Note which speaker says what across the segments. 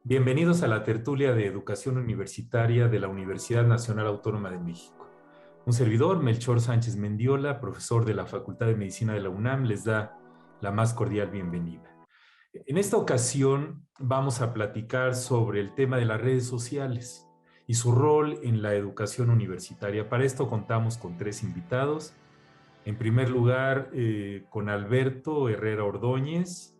Speaker 1: Bienvenidos a la tertulia de educación universitaria de la Universidad Nacional Autónoma de México. Un servidor, Melchor Sánchez Mendiola, profesor de la Facultad de Medicina de la UNAM, les da la más cordial bienvenida. En esta ocasión vamos a platicar sobre el tema de las redes sociales y su rol en la educación universitaria. Para esto contamos con tres invitados. En primer lugar, con Alberto Herrera Ordóñez.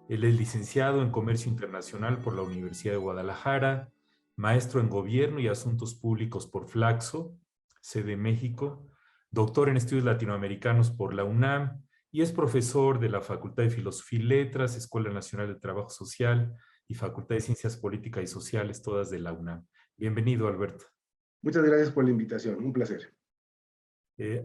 Speaker 1: Él es licenciado en Comercio Internacional por la Universidad de Guadalajara, maestro en Gobierno y Asuntos Públicos por Flaxo, sede México, doctor en Estudios Latinoamericanos por la UNAM y es profesor de la Facultad de Filosofía y Letras, Escuela Nacional de Trabajo Social y Facultad de Ciencias Políticas y Sociales, todas de la UNAM. Bienvenido, Alberto.
Speaker 2: Muchas gracias por la invitación, un placer.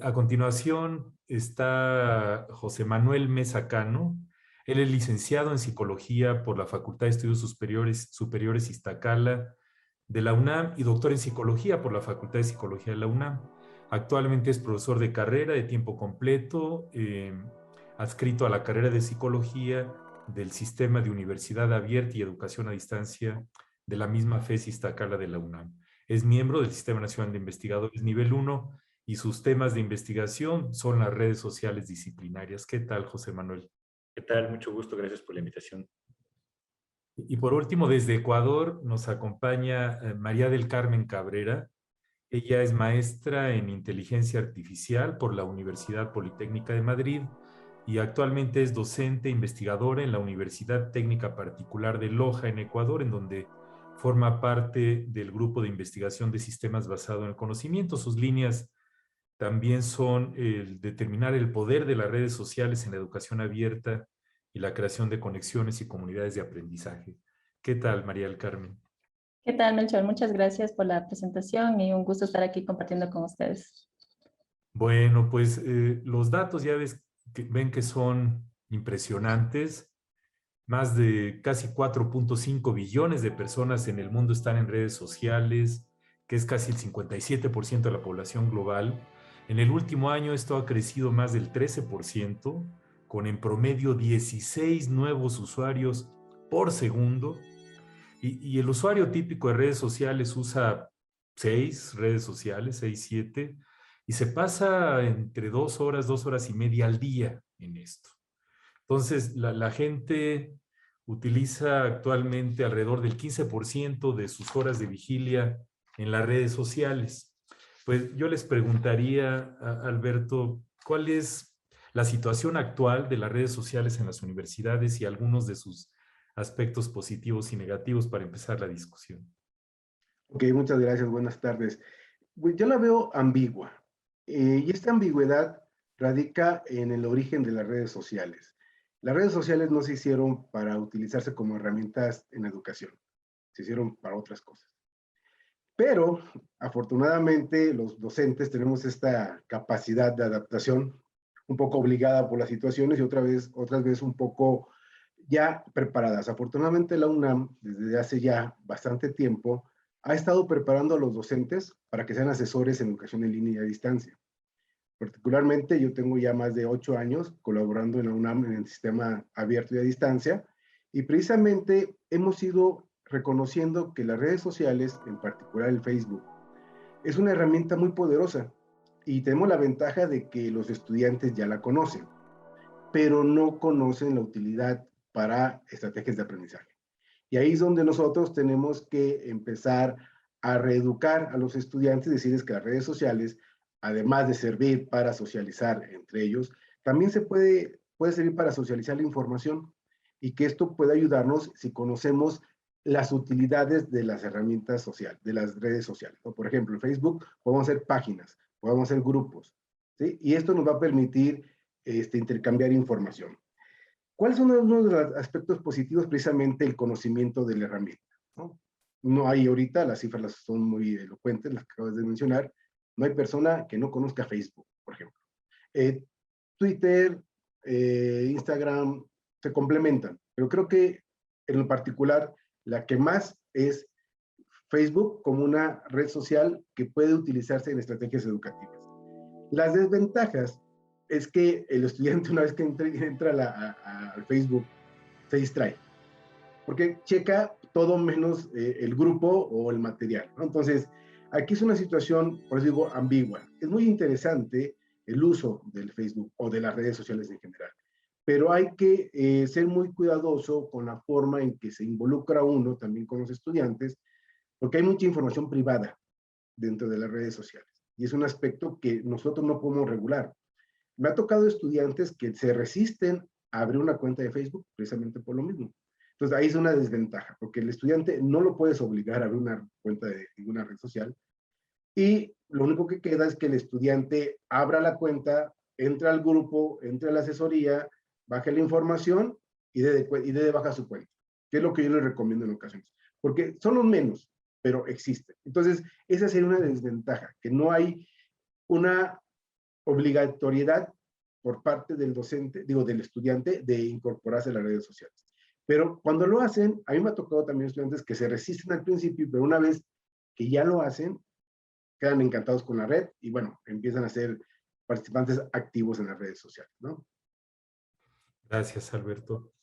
Speaker 1: A continuación está José Manuel Mesa Cano. Él es licenciado en Psicología por la Facultad de Estudios Superiores Iztacala de la UNAM y doctor en Psicología por la Facultad de Psicología de la UNAM. Actualmente es profesor de carrera de tiempo completo, adscrito a la carrera de Psicología del Sistema de Universidad Abierta y Educación a Distancia de la misma FES Iztacala de la UNAM. Es miembro del Sistema Nacional de Investigadores Nivel 1 y sus temas de investigación son las redes sociales disciplinarias. ¿Qué tal, José Manuel?
Speaker 3: ¿Qué tal? Mucho gusto, gracias por la invitación.
Speaker 1: Y por último, desde Ecuador nos acompaña María del Carmen Cabrera. Ella es maestra en inteligencia artificial por la Universidad Politécnica de Madrid y actualmente es docente e investigadora en la Universidad Técnica Particular de Loja, en Ecuador, en donde forma parte del grupo de investigación de sistemas basado en el conocimiento. Sus líneas también son el determinar el poder de las redes sociales en la educación abierta y la creación de conexiones y comunidades de aprendizaje. ¿Qué tal, María del Carmen?
Speaker 4: ¿Qué tal, Melchor? Muchas gracias por la presentación y un gusto estar aquí compartiendo con ustedes.
Speaker 1: Bueno, pues los datos ya ven que son impresionantes. Más de casi 4.5 billones de personas en el mundo están en redes sociales, que es casi el 57% de la población global. En el último año esto ha crecido más del 13%, con en promedio 16 nuevos usuarios por segundo. Y el usuario típico de redes sociales usa 6 redes sociales, 6, 7, y se pasa entre 2 horas, 2 horas y media al día en esto. Entonces, la gente utiliza actualmente alrededor del 15% de sus horas de vigilia en las redes sociales. Pues yo les preguntaría, Alberto, ¿cuál es la situación actual de las redes sociales en las universidades y algunos de sus aspectos positivos y negativos para empezar la discusión?
Speaker 2: Ok, muchas gracias, buenas tardes. Pues yo la veo ambigua, y esta ambigüedad radica en el origen de las redes sociales. Las redes sociales no se hicieron para utilizarse como herramientas en educación, se hicieron para otras cosas. Pero, afortunadamente, los docentes tenemos esta capacidad de adaptación, un poco obligada por las situaciones y otras veces un poco ya preparadas. Afortunadamente, la UNAM, desde hace ya bastante tiempo, ha estado preparando a los docentes para que sean asesores en educación en línea y a distancia. Particularmente, yo tengo ya más de 8 años colaborando en la UNAM en el sistema abierto y a distancia, y precisamente hemos ido reconociendo que las redes sociales, en particular el Facebook, es una herramienta muy poderosa y tenemos la ventaja de que los estudiantes ya la conocen, pero no conocen la utilidad para estrategias de aprendizaje. Y ahí es donde nosotros tenemos que empezar a reeducar a los estudiantes, decirles que las redes sociales, además de servir para socializar entre ellos, también puede servir para socializar la información y que esto puede ayudarnos si conocemos las utilidades de las herramientas sociales, de las redes sociales. Por ejemplo, en Facebook podemos hacer páginas, podemos hacer grupos, ¿sí? Y esto nos va a permitir intercambiar información. ¿Cuáles son uno de los aspectos positivos? Precisamente el conocimiento de la herramienta, ¿no? No hay ahorita, las cifras son muy elocuentes, las que acabas de mencionar, no hay persona que no conozca Facebook, por ejemplo. Twitter, Instagram, se complementan, pero creo que en lo particular, la que más es Facebook como una red social que puede utilizarse en estrategias educativas. Las desventajas es que el estudiante una vez que entra al Facebook se distrae. porque checa todo menos el grupo o el material, ¿no? Entonces, aquí es una situación, por eso digo, ambigua. Es muy interesante el uso del Facebook o de las redes sociales en general, pero hay que ser muy cuidadoso con la forma en que se involucra uno también con los estudiantes, porque hay mucha información privada dentro de las redes sociales y es un aspecto que nosotros no podemos regular. Me ha tocado estudiantes que se resisten a abrir una cuenta de Facebook precisamente por lo mismo. Entonces ahí es una desventaja, porque el estudiante no lo puedes obligar a abrir una cuenta de ninguna red social y lo único que queda es que el estudiante abra la cuenta, entre al grupo, entre a la asesoría, baje la información y dé de baja su cuenta, que es lo que yo les recomiendo en ocasiones, porque son los menos, pero existen. Entonces, esa sería una desventaja, que no hay una obligatoriedad por parte del docente, digo, del estudiante, de incorporarse a las redes sociales. Pero cuando lo hacen, a mí me ha tocado también estudiantes que se resisten al principio, pero una vez que ya lo hacen, quedan encantados con la red y bueno, empiezan a ser participantes activos en las redes sociales, ¿no?
Speaker 1: Gracias, Alberto.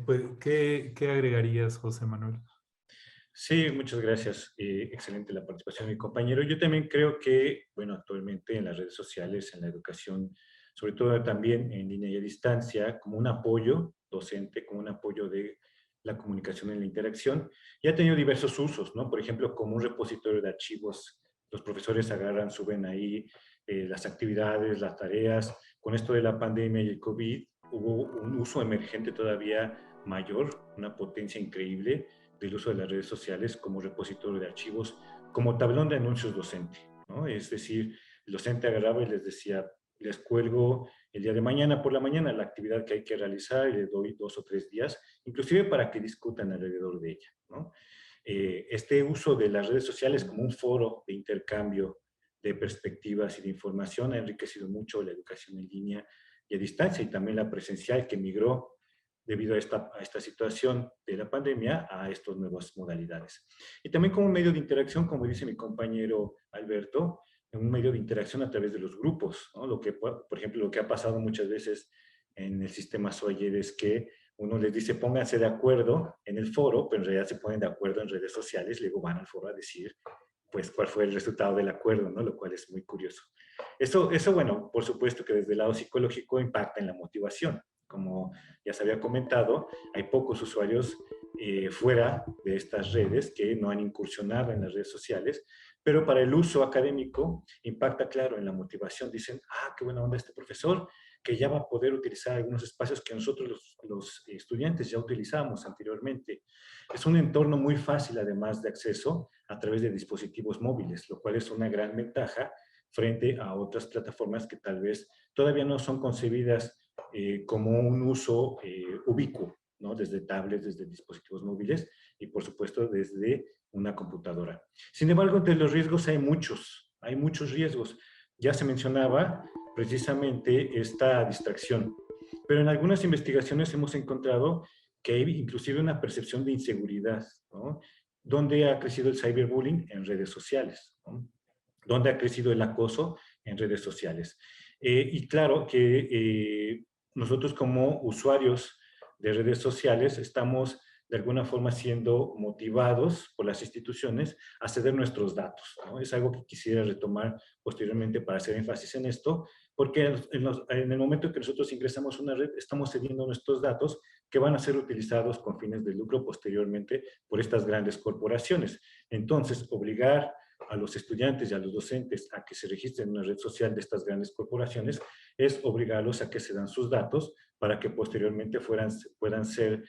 Speaker 1: Pues, ¿qué agregarías, José Manuel?
Speaker 3: Sí, muchas gracias. Excelente la participación de mi compañero. Yo también creo que, bueno, actualmente en las redes sociales, en la educación, sobre todo también en línea y a distancia, como un apoyo docente, como un apoyo de la comunicación y la interacción, ya ha tenido diversos usos, ¿no? Por ejemplo, como un repositorio de archivos, los profesores agarran, suben ahí las actividades, las tareas. Con esto de la pandemia y el COVID, hubo un uso emergente todavía mayor, una potencia increíble del uso de las redes sociales como repositorio de archivos, como tablón de anuncios docente, ¿no? Es decir, el docente agarraba y les decía, les cuelgo el día de mañana por la mañana la actividad que hay que realizar y les doy 2 o 3 días, inclusive para que discutan alrededor de ella, ¿no? Este uso de las redes sociales como un foro de intercambio de perspectivas y de información ha enriquecido mucho la educación en línea y a distancia y también la presencial que migró debido a esta situación de la pandemia a estas nuevas modalidades. Y también como un medio de interacción, como dice mi compañero Alberto, un medio de interacción a través de los grupos, ¿no? Lo que, por ejemplo, lo que ha pasado muchas veces en el sistema Sawyer es que uno les dice pónganse de acuerdo en el foro, pero en realidad se ponen de acuerdo en redes sociales, luego van al foro a decir pues cuál fue el resultado del acuerdo, ¿no? Lo cual es muy curioso. Eso, bueno, por supuesto que desde el lado psicológico impacta en la motivación. Como ya se había comentado, hay pocos usuarios fuera de estas redes que no han incursionado en las redes sociales, pero para el uso académico impacta, claro, en la motivación. Dicen, qué buena onda este profesor, que ya va a poder utilizar algunos espacios que nosotros los estudiantes ya utilizábamos anteriormente. Es un entorno muy fácil, además, de acceso a través de dispositivos móviles, lo cual es una gran ventaja frente a otras plataformas que tal vez todavía no son concebidas como un uso ubicuo, ¿no? Desde tablets, desde dispositivos móviles y, por supuesto, desde una computadora. Sin embargo, entre los riesgos hay muchos riesgos. Ya se mencionaba precisamente esta distracción, pero en algunas investigaciones hemos encontrado que hay inclusive una percepción de inseguridad, ¿no? ¿Dónde ha crecido el cyberbullying? En redes sociales, ¿no? ¿Dónde ha crecido el acoso? En redes sociales. Y claro que nosotros como usuarios de redes sociales estamos de alguna forma siendo motivados por las instituciones a ceder nuestros datos, ¿no? Es algo que quisiera retomar posteriormente para hacer énfasis en esto, porque en el momento que nosotros ingresamos a una red, estamos cediendo nuestros datos que van a ser utilizados con fines de lucro posteriormente por estas grandes corporaciones. Entonces, obligar a los estudiantes y a los docentes a que se registren en una red social de estas grandes corporaciones es obligarlos a que se dan sus datos para que posteriormente puedan ser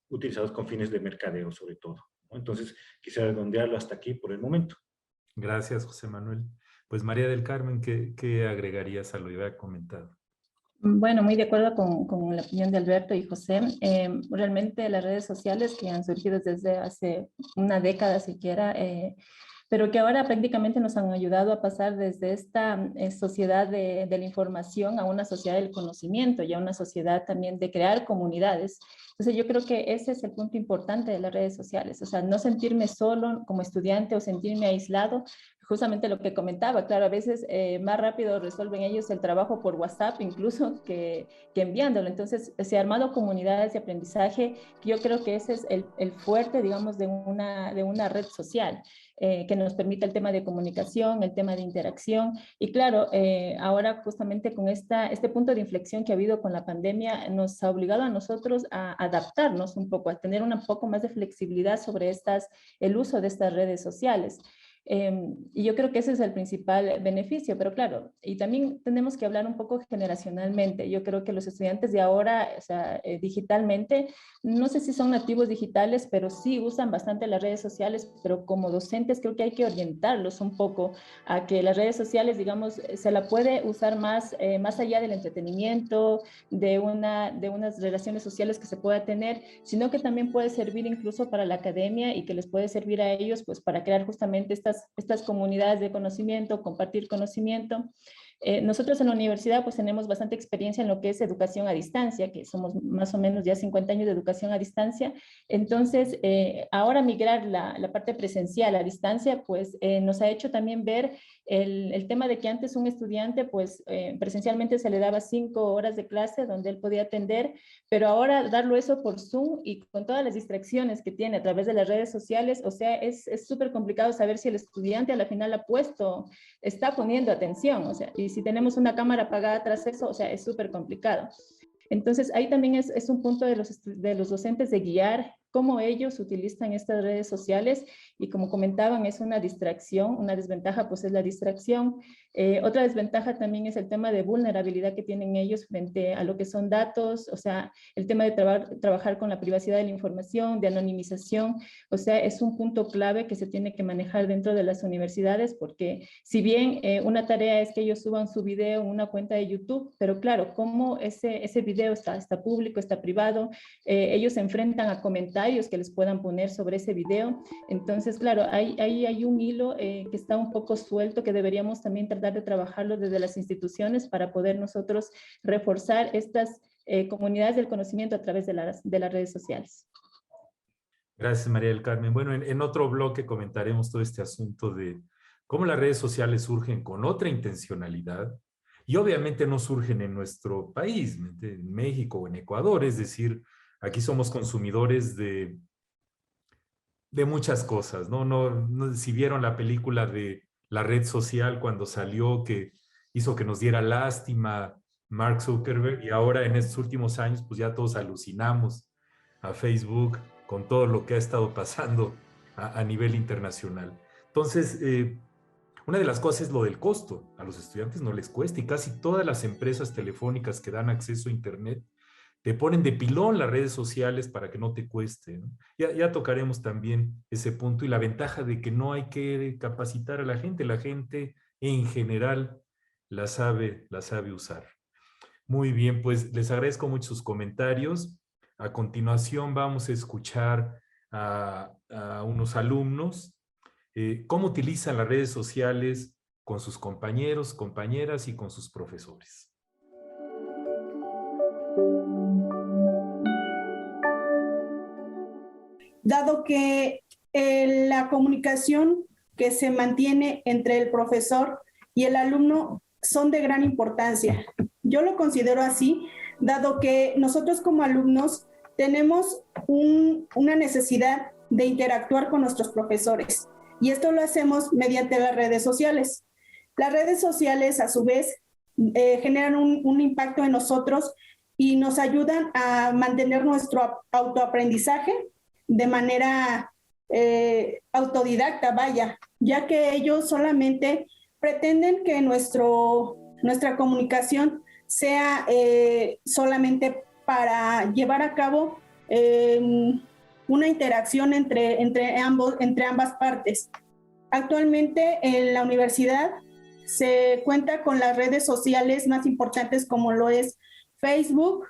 Speaker 3: utilizados con fines de mercadeo sobre todo, ¿no? Entonces, quisiera redondearlo hasta aquí por el momento.
Speaker 1: Gracias, José Manuel. Pues María del Carmen, ¿qué agregarías a lo que había comentado?
Speaker 4: Bueno, muy de acuerdo con la opinión de Alberto y José. Realmente las redes sociales que han surgido desde hace una década siquiera, pero que ahora prácticamente nos han ayudado a pasar desde esta sociedad de la información a una sociedad del conocimiento y a una sociedad también de crear comunidades. Entonces yo creo que ese es el punto importante de las redes sociales, o sea, no sentirme solo como estudiante o sentirme aislado, justamente lo que comentaba, claro, a veces más rápido resuelven ellos el trabajo por WhatsApp incluso que enviándolo. Entonces, se han armado comunidades de aprendizaje, que yo creo que ese es el fuerte, digamos, de una red social. Que nos permite el tema de comunicación, el tema de interacción. Y claro, ahora justamente con este punto de inflexión que ha habido con la pandemia, nos ha obligado a nosotros a adaptarnos un poco, a tener un poco más de flexibilidad sobre el uso de estas redes sociales. Y yo creo que ese es el principal beneficio, pero claro, y también tenemos que hablar un poco generacionalmente. Yo creo que los estudiantes de ahora, o sea, digitalmente, no sé si son nativos digitales, pero sí usan bastante las redes sociales, pero como docentes creo que hay que orientarlos un poco a que las redes sociales, digamos, se la puede usar más allá del entretenimiento, de unas relaciones sociales que se pueda tener, sino que también puede servir incluso para la academia y que les puede servir a ellos pues para crear justamente estas comunidades de conocimiento, compartir conocimiento. Nosotros en la universidad pues tenemos bastante experiencia en lo que es educación a distancia, que somos más o menos ya 50 años de educación a distancia. Entonces, ahora migrar la parte presencial a distancia pues nos ha hecho también ver el tema de que antes un estudiante pues presencialmente se le daba 5 horas de clase donde él podía atender, pero ahora darlo eso por Zoom y con todas las distracciones que tiene a través de las redes sociales, o sea, es súper complicado saber si el estudiante a la final está poniendo atención, o sea, y si tenemos una cámara apagada tras eso, o sea, es súper complicado. Entonces, ahí también es un punto de los docentes de guiar cómo ellos utilizan estas redes sociales y como comentaban, es una distracción, una desventaja pues es la distracción. Otra desventaja también es el tema de vulnerabilidad que tienen ellos frente a lo que son datos, o sea, el tema de trabajar con la privacidad de la información, de anonimización, o sea, es un punto clave que se tiene que manejar dentro de las universidades porque si bien una tarea es que ellos suban su video en una cuenta de YouTube, pero claro, como ese video está público, está privado, ellos se enfrentan a comentarios que les puedan poner sobre ese video. Entonces, claro, ahí hay un hilo que está un poco suelto que deberíamos también tratar de trabajarlo desde las instituciones para poder nosotros reforzar estas comunidades del conocimiento a través de las redes sociales.
Speaker 1: Gracias, María del Carmen. Bueno, en otro bloque comentaremos todo este asunto de cómo las redes sociales surgen con otra intencionalidad y obviamente no surgen en nuestro país, en México o en Ecuador, es decir, aquí somos consumidores de muchas cosas, ¿no? No, si vieron la película de La Red Social cuando salió, que hizo que nos diera lástima Mark Zuckerberg, y ahora en estos últimos años, pues ya todos alucinamos a Facebook con todo lo que ha estado pasando a nivel internacional. Entonces, una de las cosas es lo del costo. A los estudiantes no les cuesta y casi todas las empresas telefónicas que dan acceso a Internet te ponen de pilón las redes sociales para que no te cueste, ¿no? Ya tocaremos también ese punto y la ventaja de que no hay que capacitar a la gente en general la sabe usar. Muy bien, pues les agradezco mucho sus comentarios. A continuación vamos a escuchar a unos alumnos cómo utilizan las redes sociales con sus compañeros, compañeras y con sus profesores.
Speaker 5: Dado que la comunicación que se mantiene entre el profesor y el alumno son de gran importancia. Yo lo considero así, dado que nosotros como alumnos tenemos una necesidad de interactuar con nuestros profesores y esto lo hacemos mediante las redes sociales. Las redes sociales, a su vez, generan un impacto en nosotros y nos ayudan a mantener nuestro autoaprendizaje de manera autodidacta, vaya, ya que ellos solamente pretenden que nuestra comunicación sea solamente para llevar a cabo una interacción entre ambas partes. Actualmente en la universidad se cuenta con las redes sociales más importantes como lo es Facebook,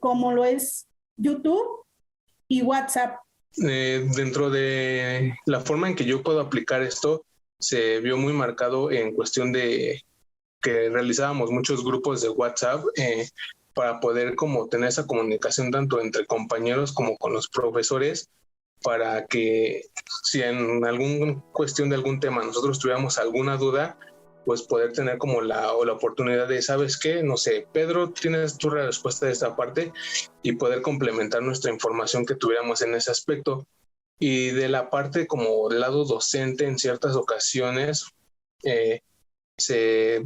Speaker 5: como lo es YouTube y WhatsApp.
Speaker 6: Dentro de la forma en que yo puedo aplicar esto, se vio muy marcado en cuestión de que realizábamos muchos grupos de WhatsApp para poder como tener esa comunicación tanto entre compañeros como con los profesores, para que si en alguna cuestión de algún tema nosotros tuviéramos alguna duda, pues poder tener como la oportunidad de, ¿sabes qué? No sé, Pedro, tienes tu respuesta de esta parte, y poder complementar nuestra información que tuviéramos en ese aspecto. Y de la parte como del lado docente, en ciertas ocasiones se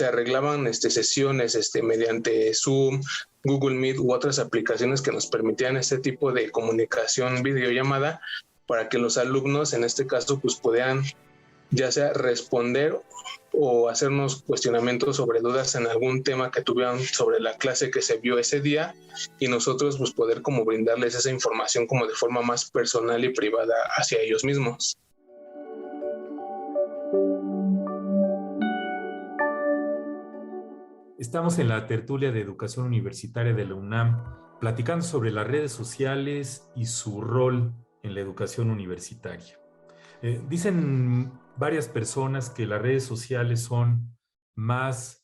Speaker 6: arreglaban sesiones mediante Zoom, Google Meet u otras aplicaciones que nos permitían este tipo de comunicación videollamada, para que los alumnos en este caso pues pudieran ya sea responder o hacernos cuestionamientos sobre dudas en algún tema que tuvieran sobre la clase que se vio ese día, y nosotros pues poder como brindarles esa información como de forma más personal y privada hacia ellos mismos.
Speaker 1: Estamos en la tertulia de educación universitaria de la UNAM, platicando sobre las redes sociales y su rol en la educación universitaria. Dicen varias personas que las redes sociales son más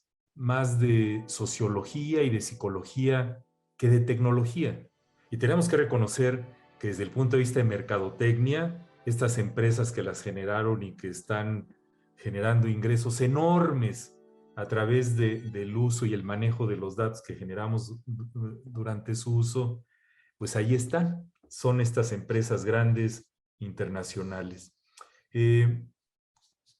Speaker 1: de sociología y de psicología que de tecnología. Y tenemos que reconocer que desde el punto de vista de mercadotecnia, estas empresas que las generaron y que están generando ingresos enormes a través del uso y el manejo de los datos que generamos durante su uso, pues ahí están. Son estas empresas grandes internacionales.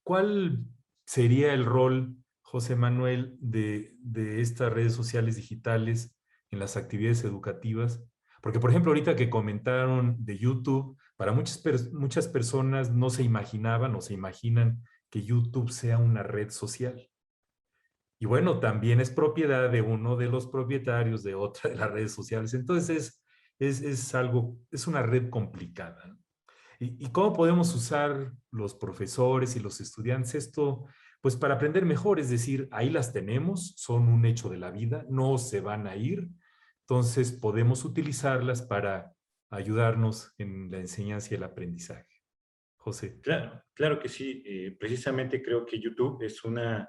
Speaker 1: ¿Cuál sería el rol, José Manuel, de estas redes sociales digitales en las actividades educativas? Porque, por ejemplo, ahorita que comentaron de YouTube, para muchas personas no se imaginaban o se imaginan que YouTube sea una red social. Y bueno, también es propiedad de uno de los propietarios de otra de las redes sociales. Entonces es una red complicada, ¿no? ¿Y cómo podemos usar los profesores y los estudiantes esto? Pues para aprender mejor, es decir, ahí las tenemos, son un hecho de la vida, no se van a ir. Entonces podemos utilizarlas para ayudarnos en la enseñanza y el aprendizaje. José.
Speaker 3: Claro que sí. Precisamente creo que YouTube es una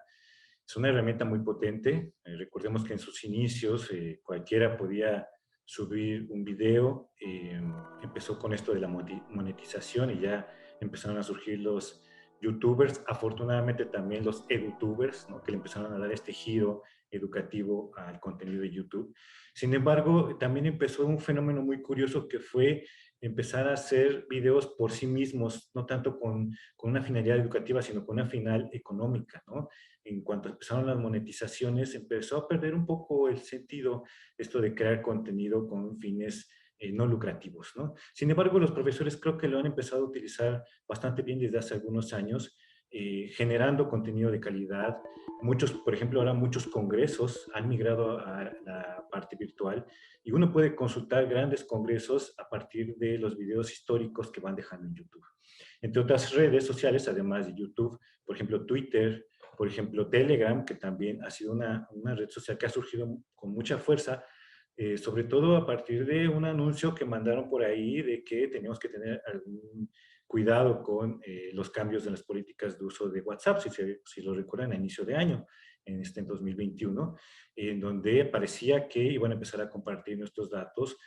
Speaker 3: herramienta muy potente. Recordemos que en sus inicios cualquiera podía subir un video. Empezó con esto de la monetización y ya empezaron a surgir los youtubers. Afortunadamente también los edutubers, ¿no?, que le empezaron a dar este giro educativo al contenido de YouTube. Sin embargo, también empezó un fenómeno muy curioso que fue empezar a hacer videos por sí mismos, no tanto con una finalidad educativa, sino con una final económica, ¿no? En cuanto empezaron las monetizaciones, empezó a perder un poco el sentido esto de crear contenido con fines no lucrativos, ¿no? Sin embargo, los profesores creo que lo han empezado a utilizar bastante bien desde hace algunos años, generando contenido de calidad. Muchos, por ejemplo, ahora muchos congresos han migrado a la parte virtual y uno puede consultar grandes congresos a partir de los videos históricos que van dejando en YouTube. Entre otras redes sociales, además de YouTube, por ejemplo, Twitter, por ejemplo, Telegram, que también ha sido una red social que ha surgido con mucha fuerza, sobre todo a partir de un anuncio que mandaron por ahí de que teníamos que tener algún cuidado con los cambios en las políticas de uso de WhatsApp, si lo recuerdan, a inicio de año, en 2021, en donde parecía que iban a empezar a compartir nuestros datos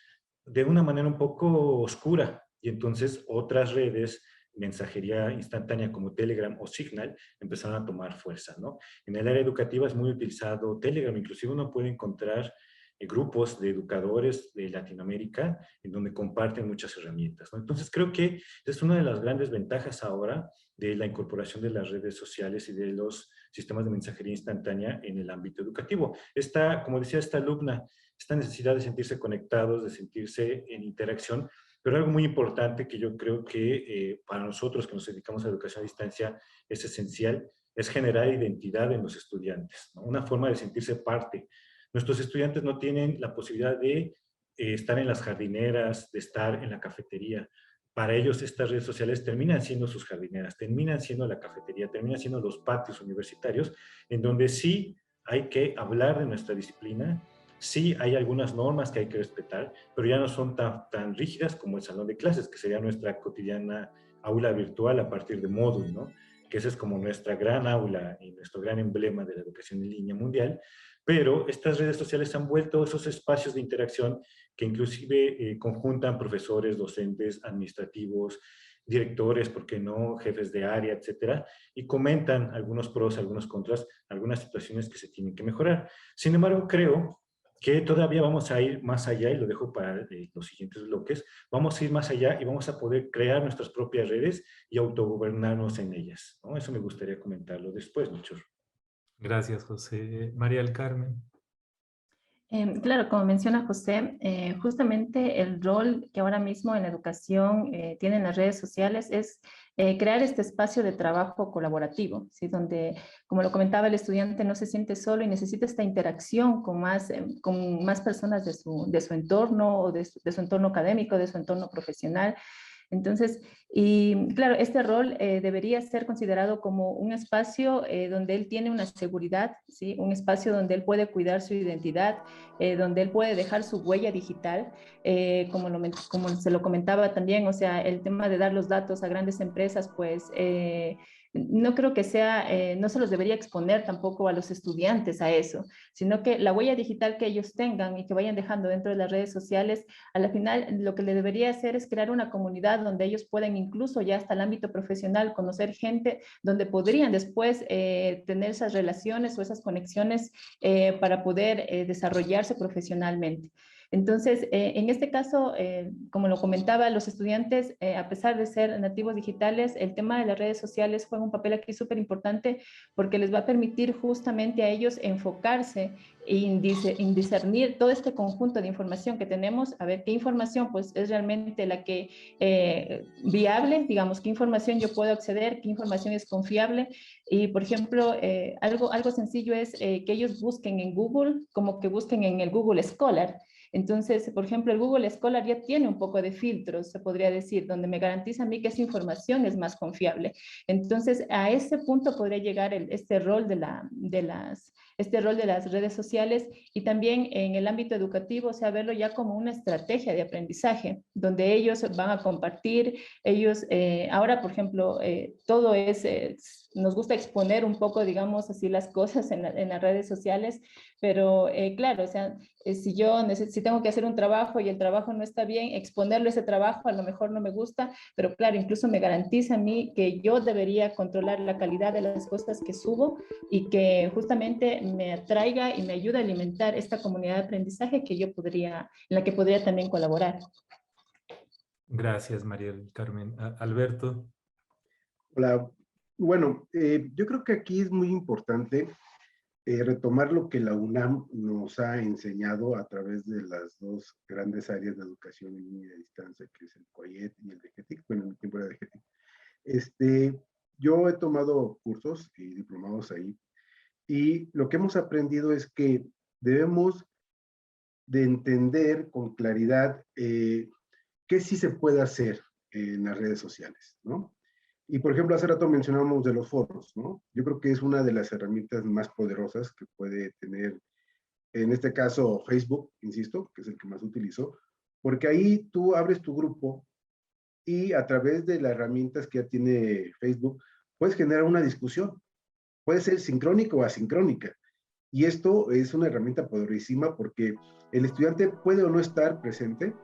Speaker 3: de una manera un poco oscura, y entonces otras redes, mensajería instantánea como Telegram o Signal, empezaron a tomar fuerza, ¿no? En el área educativa es muy utilizado Telegram, inclusive uno puede encontrar grupos de educadores de Latinoamérica en donde comparten muchas herramientas, ¿no? Entonces creo que es una de las grandes ventajas ahora de la incorporación de las redes sociales y de los sistemas de mensajería instantánea en el ámbito educativo. Como decía esta alumna, esta necesidad de sentirse conectados, de sentirse en interacción, pero algo muy importante que yo creo que para nosotros que nos dedicamos a educación a distancia es esencial, es generar identidad en los estudiantes, ¿no? Una forma de sentirse parte. Nuestros estudiantes no tienen la posibilidad de estar en las jardineras, de estar en la cafetería. Para ellos estas redes sociales terminan siendo sus jardineras, terminan siendo la cafetería, terminan siendo los patios universitarios, en donde sí hay que hablar de nuestra disciplina, sí hay algunas normas que hay que respetar, pero ya no son tan rígidas como el salón de clases, que sería nuestra cotidiana aula virtual a partir de Moodle, ¿no? Que esa es como nuestra gran aula y nuestro gran emblema de la educación en línea mundial. Pero estas redes sociales han vuelto esos espacios de interacción que inclusive conjuntan profesores, docentes, administrativos, directores, ¿por qué no?, jefes de área, etcétera, y comentan algunos pros, algunos contras, algunas situaciones que se tienen que mejorar. Sin embargo, creo que todavía vamos a ir más allá, y lo dejo para los siguientes bloques, vamos a ir más allá y vamos a poder crear nuestras propias redes y autogobernarnos en ellas, ¿no? Eso me gustaría comentarlo después, Melchor.
Speaker 1: Gracias, José. María del Carmen.
Speaker 4: Claro, como menciona José, justamente el rol que ahora mismo en la educación tienen las redes sociales es crear este espacio de trabajo colaborativo, ¿sí? Donde, como lo comentaba, el estudiante no se siente solo y necesita esta interacción con más personas de su entorno o de su entorno académico, de su entorno profesional. Entonces, y claro, este rol debería ser considerado como un espacio donde él tiene una seguridad, ¿sí? Un espacio donde él puede cuidar su identidad, donde él puede dejar su huella digital, como se lo comentaba también, o sea, el tema de dar los datos a grandes empresas, pues no creo que sea, no se los debería exponer tampoco a los estudiantes a eso, sino que la huella digital que ellos tengan y que vayan dejando dentro de las redes sociales, a la final lo que le debería hacer es crear una comunidad donde ellos puedan incluso ya hasta el ámbito profesional conocer gente donde podrían después tener esas relaciones o esas conexiones para poder desarrollarse profesionalmente. Entonces, en este caso, como lo comentaba, los estudiantes, a pesar de ser nativos digitales, el tema de las redes sociales juega un papel aquí súper importante porque les va a permitir justamente a ellos enfocarse en discernir todo este conjunto de información que tenemos, a ver qué información pues es realmente la que viable, digamos, qué información yo puedo acceder, qué información es confiable. Y, por ejemplo, algo sencillo es que ellos busquen en Google, como que busquen en el Google Scholar. Entonces, por ejemplo, el Google Scholar ya tiene un poco de filtros, se podría decir, donde me garantiza a mí que esa información es más confiable. Entonces, a ese punto podría llegar este rol de las redes sociales y también en el ámbito educativo, o sea, verlo ya como una estrategia de aprendizaje, donde ellos van a compartir, ahora, por ejemplo, todo nos gusta exponer un poco, digamos así, las cosas en las redes sociales, pero claro, o sea, si tengo que hacer un trabajo y el trabajo no está bien, exponerlo ese trabajo a lo mejor no me gusta, pero claro, incluso me garantiza a mí que yo debería controlar la calidad de las cosas que subo y que justamente me atraiga y me ayude a alimentar esta comunidad de aprendizaje en la que podría también colaborar.
Speaker 1: Gracias, María del Carmen. Alberto.
Speaker 2: Hola. Bueno, yo creo que aquí es muy importante retomar lo que la UNAM nos ha enseñado a través de las dos grandes áreas de educación en línea y a distancia, que es el COIET y el DGTIC. Bueno, en mi tiempo era DGTIC. Yo he tomado cursos y diplomados ahí, y lo que hemos aprendido es que debemos de entender con claridad qué sí se puede hacer en las redes sociales, ¿no? Y, por ejemplo, hace rato mencionábamos de los foros, ¿no? Yo creo que es una de las herramientas más poderosas que puede tener, en este caso, Facebook, insisto, que es el que más utilizo, porque ahí tú abres tu grupo y a través de las herramientas que ya tiene Facebook, puedes generar una discusión. Puede ser sincrónica o asincrónica. Y esto es una herramienta poderosísima porque el estudiante puede o no estar presente,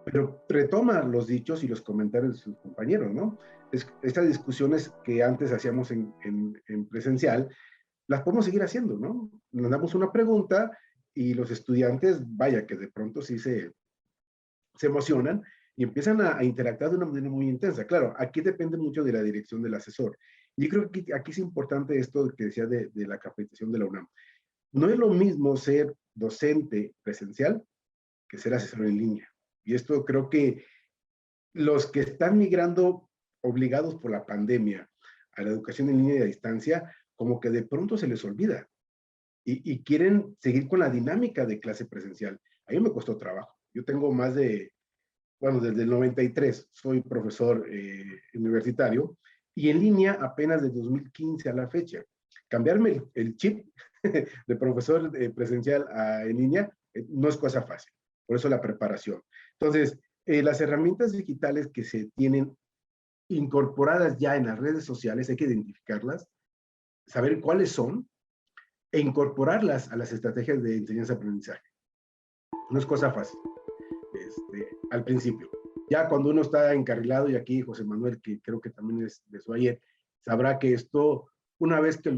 Speaker 2: pero retoma los dichos y los comentarios de sus compañeros, ¿no? Estas discusiones que antes hacíamos en presencial, las podemos seguir haciendo, ¿no? Nos damos una pregunta y los estudiantes, vaya, que de pronto sí se emocionan y empiezan a interactuar de una manera muy intensa. Claro, aquí depende mucho de la dirección del asesor. Y creo que aquí es importante esto que decía de la capacitación de la UNAM. No es lo mismo ser docente presencial que ser asesor en línea. Y esto creo que los que están migrando obligados por la pandemia a la educación en línea y a distancia, como que de pronto se les olvida y quieren seguir con la dinámica de clase presencial. A mí me costó trabajo. Yo tengo desde el 93 soy profesor universitario y en línea apenas de 2015 a la fecha. Cambiarme el chip de profesor presencial en línea no es cosa fácil. Por eso la preparación. Entonces, las herramientas digitales que se tienen incorporadas ya en las redes sociales, hay que identificarlas, saber cuáles son e incorporarlas a las estrategias de enseñanza-aprendizaje. No es cosa fácil al principio. Ya cuando uno está encarrilado, y aquí José Manuel, que creo que también es de su ayer, sabrá que esto, una vez que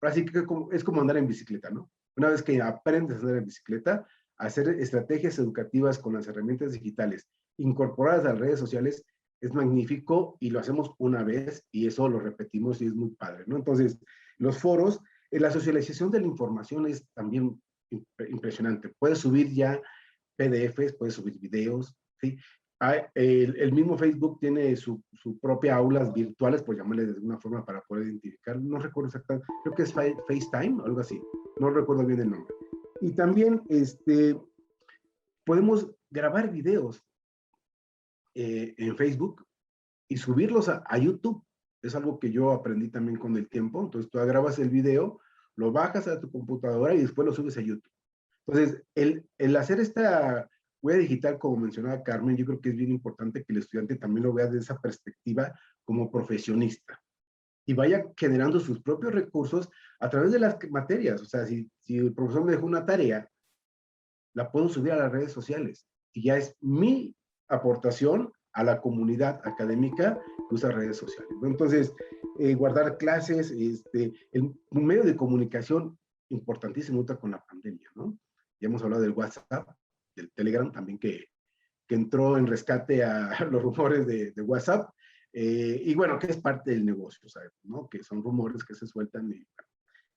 Speaker 2: así que es como andar en bicicleta, ¿no? Una vez que aprendes a andar en bicicleta, hacer estrategias educativas con las herramientas digitales incorporadas a las redes sociales es magnífico y lo hacemos una vez y eso lo repetimos y es muy padre, ¿no? Entonces, los foros, la socialización de la información es también impresionante. Puedes subir ya PDFs, puedes subir videos, ¿sí? El mismo Facebook tiene su propia aulas virtuales, por llamarle de alguna forma para poder identificar, no recuerdo exactamente, creo que es FaceTime, algo así, no recuerdo bien el nombre. Y también podemos grabar videos en Facebook y subirlos a YouTube. Es algo que yo aprendí también con el tiempo. Entonces tú grabas el video, lo bajas a tu computadora y después lo subes a YouTube. Entonces, el hacer esta huella digital, como mencionaba Carmen, yo creo que es bien importante que el estudiante también lo vea desde esa perspectiva como profesionista y vaya generando sus propios recursos a través de las materias. O sea, si el profesor me dejó una tarea, la puedo subir a las redes sociales y ya es mi aportación a la comunidad académica que usa redes sociales, ¿no? Entonces, guardar clases, un medio de comunicación importantísimo con la pandemia, ¿no? Ya hemos hablado del WhatsApp, del Telegram también que entró en rescate a los rumores de WhatsApp, y bueno, que es parte del negocio, ¿sabes? ¿No? Que son rumores que se sueltan y bueno,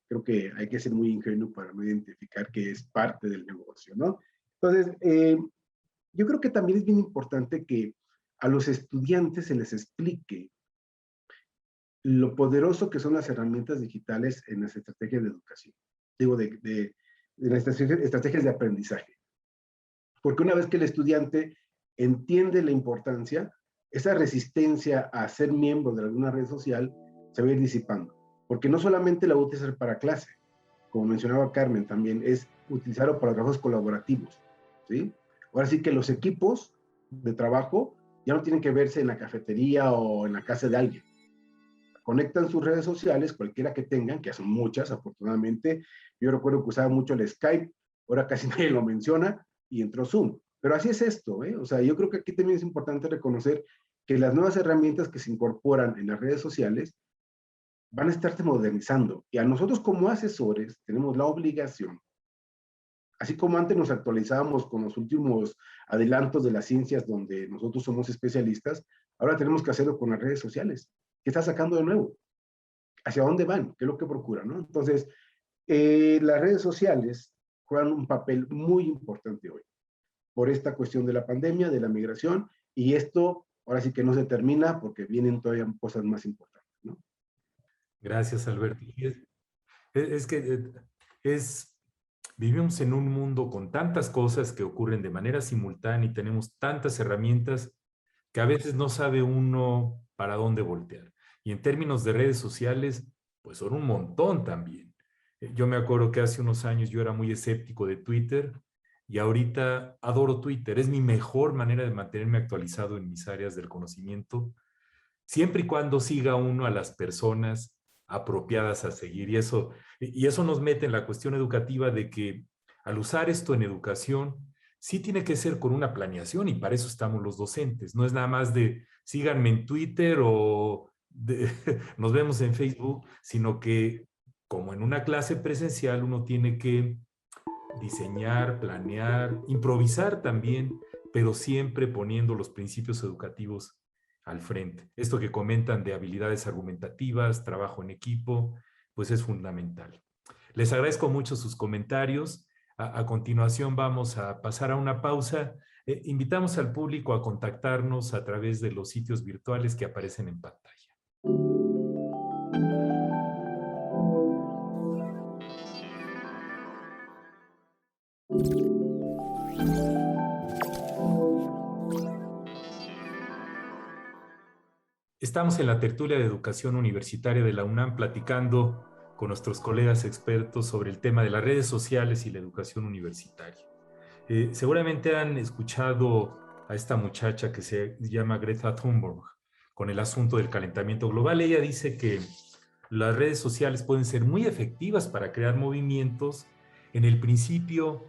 Speaker 2: creo que hay que ser muy ingenuo para no identificar que es parte del negocio, ¿no? Entonces, yo creo que también es bien importante que a los estudiantes se les explique lo poderoso que son las herramientas digitales en las estrategias de educación. Digo, de las estrategias de aprendizaje. Porque una vez que el estudiante entiende la importancia, esa resistencia a ser miembro de alguna red social se va a ir disipando. Porque no solamente la va a utilizar para clase, como mencionaba Carmen también, es utilizarlo para trabajos colaborativos, ¿sí? Ahora sí que los equipos de trabajo ya no tienen que verse en la cafetería o en la casa de alguien. Conectan sus redes sociales, cualquiera que tengan, que son muchas, afortunadamente. Yo recuerdo que usaba mucho el Skype, ahora casi nadie lo menciona, y entró Zoom. Pero así es esto, ¿eh? O sea, yo creo que aquí también es importante reconocer que las nuevas herramientas que se incorporan en las redes sociales van a estarse modernizando. Y a nosotros como asesores tenemos la obligación, así como antes nos actualizábamos con los últimos adelantos de las ciencias donde nosotros somos especialistas, ahora tenemos que hacerlo con las redes sociales. ¿Qué está sacando de nuevo? ¿Hacia dónde van? ¿Qué es lo que procuran, ¿no? Entonces, las redes sociales juegan un papel muy importante hoy por esta cuestión de la pandemia, de la migración, y esto ahora sí que no se termina porque vienen todavía cosas más importantes, ¿no?
Speaker 1: Gracias, Alberto. Es que vivimos en un mundo con tantas cosas que ocurren de manera simultánea y tenemos tantas herramientas que a veces no sabe uno para dónde voltear. Y en términos de redes sociales, pues son un montón también. Yo me acuerdo que hace unos años yo era muy escéptico de Twitter y ahorita adoro Twitter. Es mi mejor manera de mantenerme actualizado en mis áreas del conocimiento, siempre y cuando siga uno a las personas apropiadas a seguir. Y eso nos mete en la cuestión educativa de que al usar esto en educación, sí tiene que ser con una planeación y para eso estamos los docentes. No es nada más de síganme en Twitter o nos vemos en Facebook, sino que como en una clase presencial uno tiene que diseñar, planear, improvisar también, pero siempre poniendo los principios educativos al frente. Esto que comentan de habilidades argumentativas, trabajo en equipo, pues es fundamental. Les agradezco mucho sus comentarios. A continuación vamos a pasar a una pausa. Invitamos al público a contactarnos a través de los sitios virtuales que aparecen en pantalla. Estamos en la tertulia de educación universitaria de la UNAM platicando con nuestros colegas expertos sobre el tema de las redes sociales y la educación universitaria. Seguramente han escuchado a esta muchacha que se llama Greta Thunberg con el asunto del calentamiento global. Ella dice que las redes sociales pueden ser muy efectivas para crear movimientos. En el principio,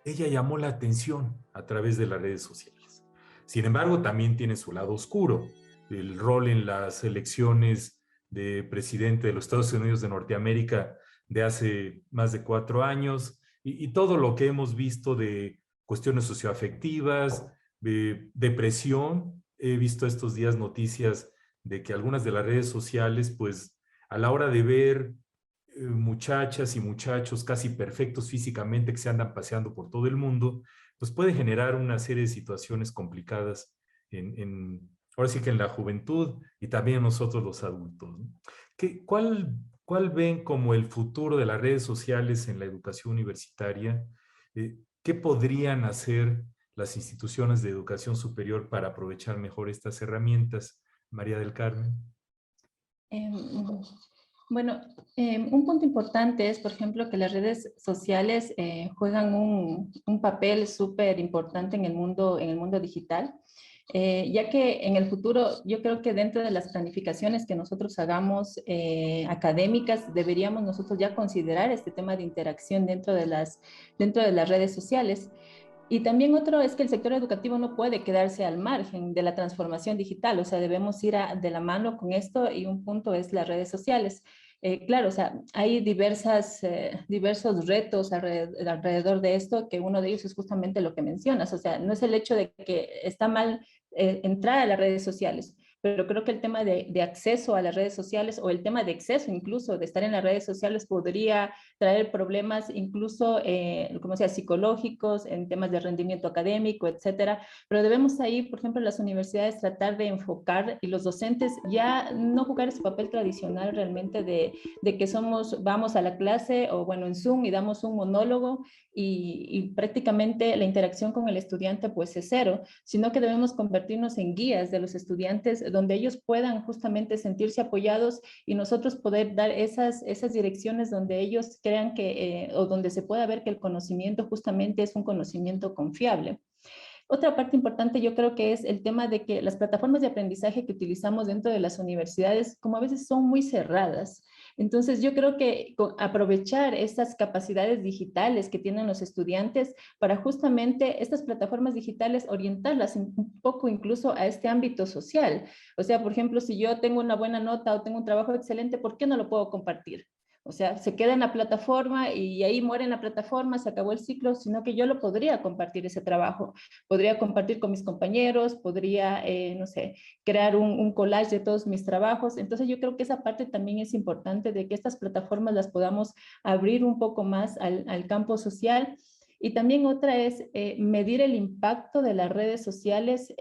Speaker 1: ella llamó la atención a través de las redes sociales. Sin embargo, también tiene su lado oscuro. El rol en las elecciones de presidente de los Estados Unidos de Norteamérica de hace más de 4 años y todo lo que hemos visto de cuestiones socioafectivas, de depresión. He visto estos días noticias de que algunas de las redes sociales, pues a la hora de ver muchachas y muchachos casi perfectos físicamente que se andan paseando por todo el mundo, pues puede generar una serie de situaciones complicadas ahora sí que en la juventud y también en nosotros los adultos, ¿no? ¿Cuál ven como el futuro de las redes sociales en la educación universitaria? ¿Qué podrían hacer las instituciones de educación superior para aprovechar mejor estas herramientas? María del Carmen.
Speaker 4: Em, Bueno, un punto importante es, por ejemplo, que las redes sociales juegan un papel súper importante en el mundo digital, ya que en el futuro yo creo que dentro de las planificaciones que nosotros hagamos académicas, deberíamos nosotros ya considerar este tema de interacción dentro de las redes sociales. Y también otro es que el sector educativo no puede quedarse al margen de la transformación digital, o sea, debemos ir de la mano con esto y un punto es las redes sociales. Claro, o sea, hay diversos retos alrededor de esto, que uno de ellos es justamente lo que mencionas, o sea, no es el hecho de que está mal entrar a las redes sociales, pero creo que el tema de acceso a las redes sociales o el tema de exceso incluso de estar en las redes sociales podría traer problemas incluso, como sea, psicológicos, en temas de rendimiento académico, etcétera. Pero debemos ahí, por ejemplo, en las universidades tratar de enfocar y los docentes ya no jugar ese papel tradicional realmente de que vamos a la clase o bueno, en Zoom y damos un monólogo y prácticamente la interacción con el estudiante pues es cero, sino que debemos convertirnos en guías de los estudiantes donde ellos puedan justamente sentirse apoyados y nosotros poder dar esas direcciones donde ellos crean que, o donde se pueda ver que el conocimiento justamente es un conocimiento confiable. Otra parte importante yo creo que es el tema de que las plataformas de aprendizaje que utilizamos dentro de las universidades como a veces son muy cerradas. Entonces yo creo que aprovechar estas capacidades digitales que tienen los estudiantes para justamente estas plataformas digitales orientarlas un poco incluso a este ámbito social. O sea, por ejemplo, si yo tengo una buena nota o tengo un trabajo excelente, ¿por qué no lo puedo compartir? O sea, se queda en la plataforma y ahí muere en la plataforma, se acabó el ciclo, sino que yo lo podría compartir ese trabajo. Podría compartir con mis compañeros, podría, no sé, crear un collage de todos mis trabajos. Entonces yo creo que esa parte también es importante de que estas plataformas las podamos abrir un poco más al campo social. Y también otra es medir el impacto de las redes sociales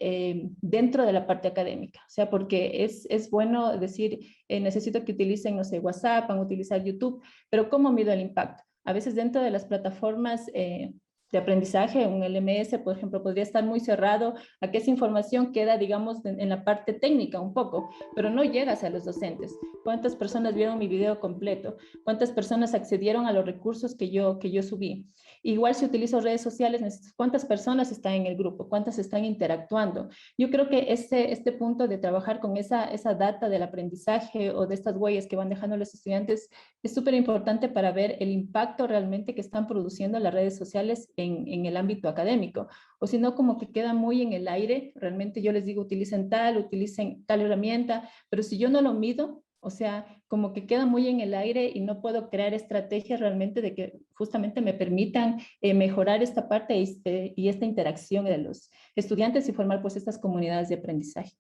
Speaker 4: dentro de la parte académica. O sea, porque es bueno decir, necesito que utilicen, no sé, WhatsApp, van a utilizar YouTube, pero ¿cómo mido el impacto? A veces dentro de las plataformas de aprendizaje, un LMS, por ejemplo, podría estar muy cerrado a que esa información queda, digamos, en la parte técnica un poco, pero no llega hacia los docentes. ¿Cuántas personas vieron mi video completo? ¿Cuántas personas accedieron a los recursos que yo subí? Igual si utilizo redes sociales, ¿cuántas personas están en el grupo? ¿Cuántas están interactuando? Yo creo que este punto de trabajar con esa data del aprendizaje o de estas huellas que van dejando los estudiantes es súper importante para ver el impacto realmente que están produciendo las redes sociales en el ámbito académico. O si no, como que queda muy en el aire. Realmente yo les digo, utilicen tal herramienta, pero si yo no lo mido, o sea, como que queda muy en el aire y no puedo crear estrategias realmente de que justamente me permitan mejorar esta parte y esta interacción de los estudiantes y formar pues estas comunidades de aprendizaje.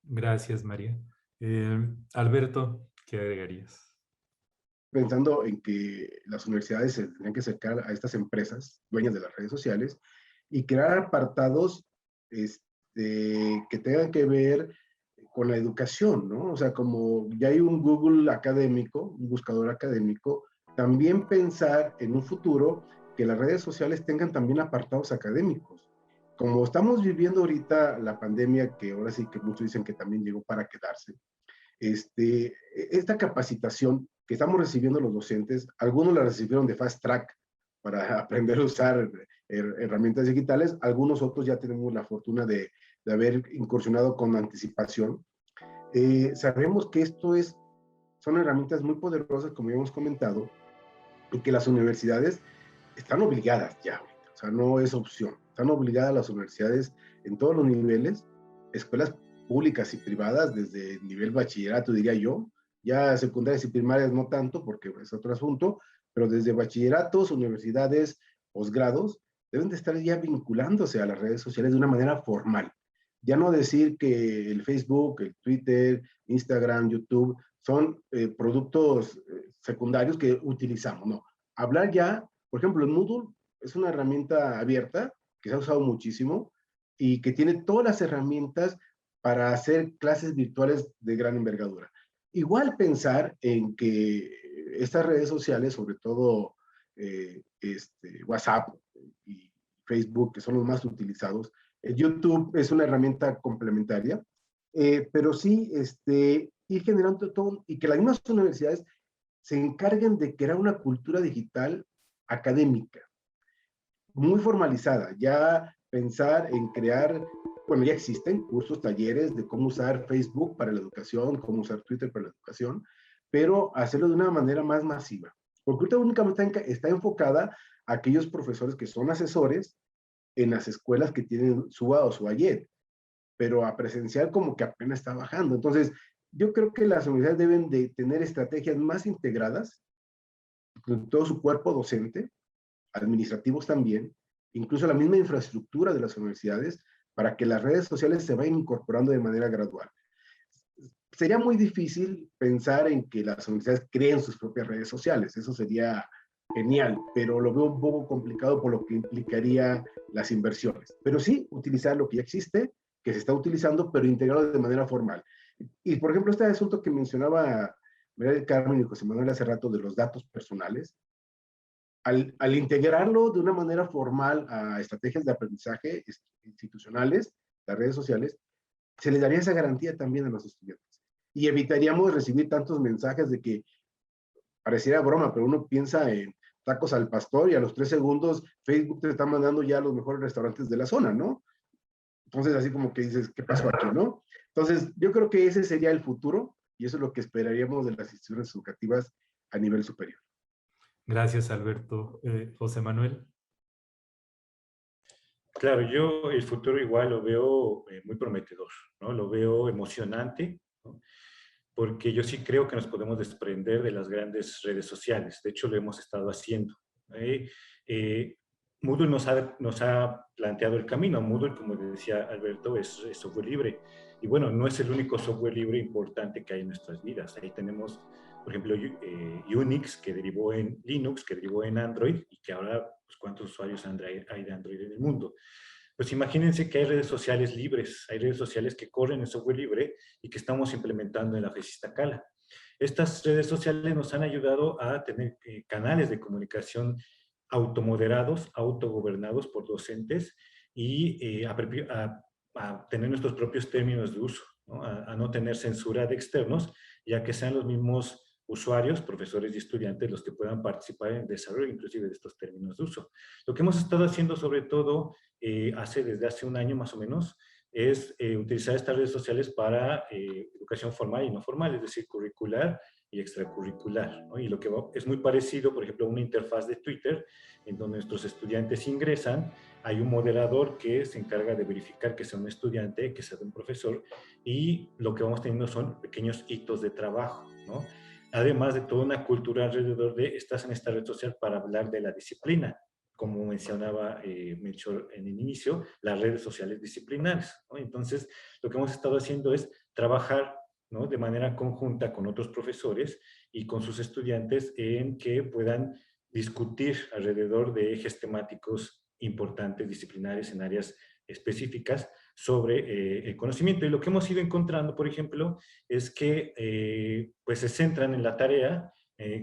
Speaker 1: Gracias, María. Alberto, ¿qué agregarías?
Speaker 2: Pensando en que las universidades se tendrían que acercar a estas empresas dueñas de las redes sociales y crear apartados que tengan que ver con la educación, ¿no? O sea, como ya hay un Google académico, un buscador académico, también pensar en un futuro que las redes sociales tengan también apartados académicos. Como estamos viviendo ahorita la pandemia, que ahora sí que muchos dicen que también llegó para quedarse, esta capacitación que estamos recibiendo los docentes, algunos la recibieron de fast track para aprender a usar herramientas digitales, algunos otros ya tenemos la fortuna de haber incursionado con anticipación. Sabemos que son herramientas muy poderosas, como ya hemos comentado, y que las universidades están obligadas ya, o sea, no es opción, están obligadas las universidades en todos los niveles, escuelas públicas y privadas, desde nivel bachillerato, diría yo, ya secundarias y primarias no tanto, porque es otro asunto, pero desde bachilleratos, universidades, posgrados, deben de estar ya vinculándose a las redes sociales de una manera formal. Ya no decir que el Facebook, el Twitter, Instagram, YouTube son productos secundarios que utilizamos, no. Hablar ya, por ejemplo, el Moodle es una herramienta abierta que se ha usado muchísimo y que tiene todas las herramientas para hacer clases virtuales de gran envergadura. Igual pensar en que estas redes sociales, sobre todo WhatsApp y Facebook, que son los más utilizados, YouTube es una herramienta complementaria, pero sí ir generando todo y que las mismas universidades se encarguen de crear una cultura digital académica, muy formalizada, ya pensar en crear, bueno, ya existen cursos, talleres de cómo usar Facebook para la educación, cómo usar Twitter para la educación, pero hacerlo de una manera más masiva. Porque ahorita únicamente está enfocada a aquellos profesores que son asesores en las escuelas que tienen SUA o SUAYED, pero a presencial como que apenas está bajando. Entonces, yo creo que las universidades deben de tener estrategias más integradas, con todo su cuerpo docente, administrativos también, incluso la misma infraestructura de las universidades, para que las redes sociales se vayan incorporando de manera gradual. Sería muy difícil pensar en que las universidades creen sus propias redes sociales, eso sería genial, pero lo veo un poco complicado por lo que implicaría las inversiones. Pero sí, utilizar lo que ya existe, que se está utilizando, pero integrarlo de manera formal. Y, por ejemplo, este asunto que mencionaba María del Carmen y José Manuel hace rato de los datos personales, al integrarlo de una manera formal a estrategias de aprendizaje institucionales, las redes sociales, se les daría esa garantía también a los estudiantes. Y evitaríamos recibir tantos mensajes de que pareciera broma, pero uno piensa en tacos al pastor y a los 3 segundos Facebook te está mandando ya a los mejores restaurantes de la zona, ¿no? Entonces, así como que dices, ¿qué pasó aquí, no? Entonces, yo creo que ese sería el futuro y eso es lo que esperaríamos de las instituciones educativas a nivel superior.
Speaker 1: Gracias, Alberto. José Manuel.
Speaker 3: Claro, yo el futuro igual lo veo muy prometedor, ¿no? Lo veo emocionante, ¿no? Porque yo sí creo que nos podemos desprender de las grandes redes sociales. De hecho, lo hemos estado haciendo. Moodle nos ha planteado el camino. Moodle, como decía Alberto, es software libre. Y bueno, no es el único software libre importante que hay en nuestras vidas. Ahí tenemos, por ejemplo, Unix, que derivó en Linux, que derivó en Android, y que ahora, pues, ¿cuántos usuarios hay de Android en el mundo? Pues imagínense que hay redes sociales libres, hay redes sociales que corren en software libre y que estamos implementando en la FES Iztacala. Estas redes sociales nos han ayudado a tener canales de comunicación automoderados, autogobernados por docentes y a tener nuestros propios términos de uso, ¿no? A no tener censura de externos, ya que sean los mismos usuarios, profesores y estudiantes los que puedan participar en el desarrollo inclusive de estos términos de uso. Lo que hemos estado haciendo sobre todo desde hace un año más o menos es utilizar estas redes sociales para educación formal y no formal, es decir, curricular y extracurricular, ¿no? Y lo que es muy parecido, por ejemplo, a una interfaz de Twitter, en donde nuestros estudiantes ingresan, hay un moderador que se encarga de verificar que sea un estudiante, que sea un profesor, y lo que vamos teniendo son pequeños hitos de trabajo, ¿no? Además de toda una cultura alrededor de estás en esta red social para hablar de la disciplina, como mencionaba Melchor en el inicio, las redes sociales disciplinares, ¿no? Entonces, lo que hemos estado haciendo es trabajar, ¿no?, de manera conjunta con otros profesores y con sus estudiantes en que puedan discutir alrededor de ejes temáticos importantes, disciplinares en áreas específicas sobre el conocimiento. Y lo que hemos ido encontrando, por ejemplo, es que pues se centran en la tarea,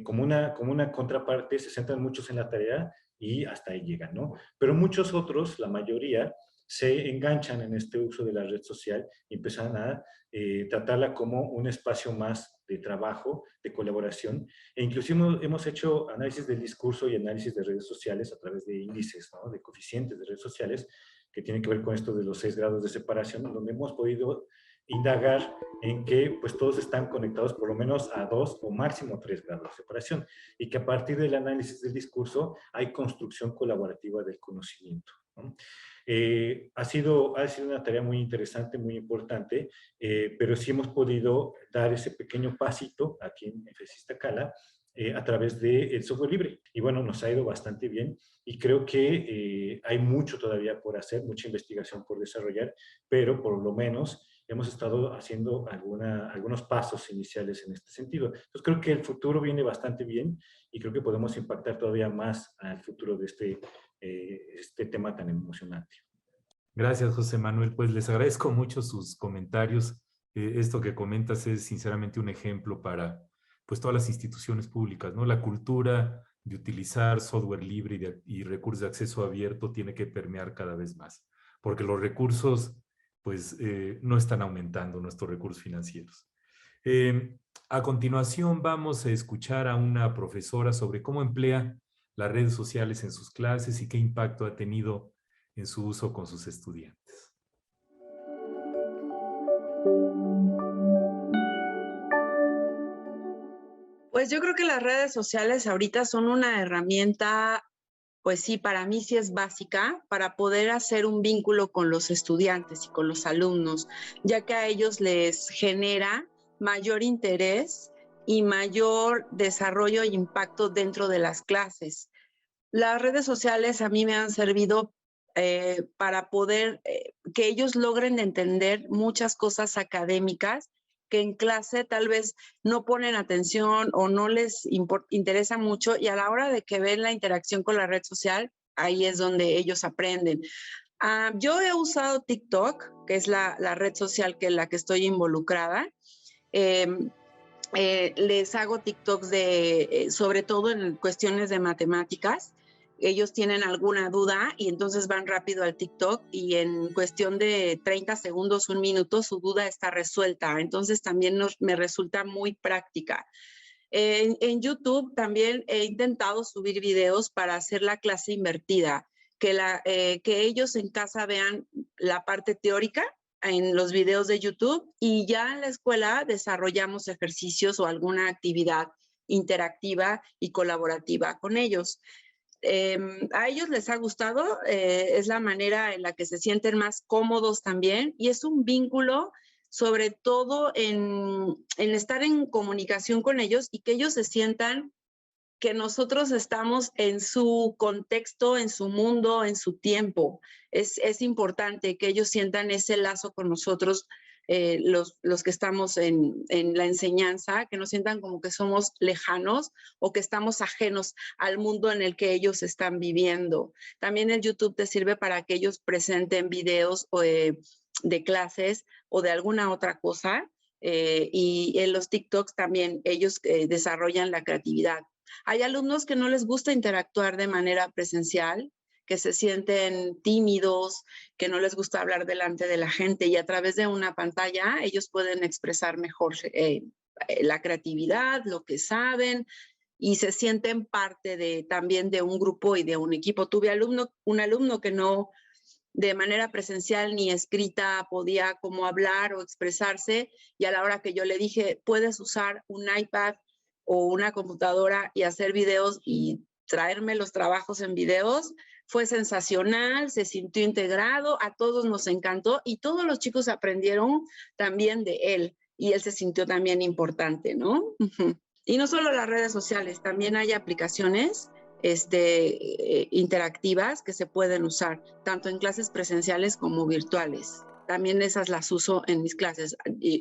Speaker 3: como una contraparte, se centran muchos en la tarea y hasta ahí llegan, ¿no? Pero muchos otros, la mayoría, se enganchan en este uso de la red social y empiezan a tratarla como un espacio más de trabajo, de colaboración, e inclusive hemos hecho análisis del discurso y análisis de redes sociales a través de índices, ¿no?, de coeficientes de redes sociales, que tienen que ver con esto de los 6 grados de separación, donde hemos podido indagar en que pues todos están conectados por lo menos a 2 o máximo 3 grados de separación, y que a partir del análisis del discurso hay construcción colaborativa del conocimiento, ¿no? Ha sido una tarea muy interesante, muy importante, pero sí hemos podido dar ese pequeño pasito aquí en FES Iztacala a través del software libre. Y bueno, nos ha ido bastante bien y creo que hay mucho todavía por hacer, mucha investigación por desarrollar, pero por lo menos hemos estado haciendo algunos pasos iniciales en este sentido. Entonces creo que el futuro viene bastante bien y creo que podemos impactar todavía más al futuro de este tema tan emocionante.
Speaker 1: Gracias, José Manuel. Pues les agradezco mucho sus comentarios. Esto que comentas es sinceramente un ejemplo para pues, todas las instituciones públicas, ¿no? La cultura de utilizar software libre y recursos de acceso abierto tiene que permear cada vez más, porque los recursos pues, no están aumentando, nuestros recursos financieros. A continuación vamos a escuchar a una profesora sobre cómo emplea las redes sociales en sus clases y qué impacto ha tenido en su uso con sus estudiantes.
Speaker 7: Pues yo creo que las redes sociales ahorita son una herramienta, pues sí, para mí sí es básica para poder hacer un vínculo con los estudiantes y con los alumnos, ya que a ellos les genera mayor interés y mayor desarrollo e impacto dentro de las clases. Las redes sociales a mí me han servido para poder que ellos logren entender muchas cosas académicas que en clase tal vez no ponen atención o no les interesa mucho, y a la hora de que ven la interacción con la red social, ahí es donde ellos aprenden. Yo he usado TikTok, que es la red social en la que estoy involucrada. Les hago TikToks sobre todo en cuestiones de matemáticas. Ellos tienen alguna duda y entonces van rápido al TikTok y en cuestión de 30 segundos, un minuto, su duda está resuelta. Entonces también me resulta muy práctica. En YouTube también he intentado subir videos para hacer la clase invertida, que ellos en casa vean la parte teórica en los videos de YouTube y ya en la escuela desarrollamos ejercicios o alguna actividad interactiva y colaborativa con ellos. A ellos les ha gustado, es la manera en la que se sienten más cómodos también y es un vínculo sobre todo en estar en comunicación con ellos y que ellos se sientan que nosotros estamos en su contexto, en su mundo, en su tiempo. Es importante que ellos sientan ese lazo con nosotros, los que estamos en la enseñanza, que no sientan como que somos lejanos o que estamos ajenos al mundo en el que ellos están viviendo. También el YouTube te sirve para que ellos presenten videos de clases o de alguna otra cosa, y en los TikToks también ellos desarrollan la creatividad. Hay alumnos que no les gusta interactuar de manera presencial, que se sienten tímidos, que no les gusta hablar delante de la gente y a través de una pantalla ellos pueden expresar mejor la creatividad, lo que saben y se sienten parte también de un grupo y de un equipo. Tuve un alumno que no de manera presencial ni escrita podía como hablar o expresarse y a la hora que yo le dije, puedes usar un iPad o una computadora y hacer videos y traerme los trabajos en videos, fue sensacional, se sintió integrado, a todos nos encantó y todos los chicos aprendieron también de él y él se sintió también importante, ¿no? Y no solo las redes sociales, también hay aplicaciones interactivas que se pueden usar, tanto en clases presenciales como virtuales. También esas las uso en mis clases.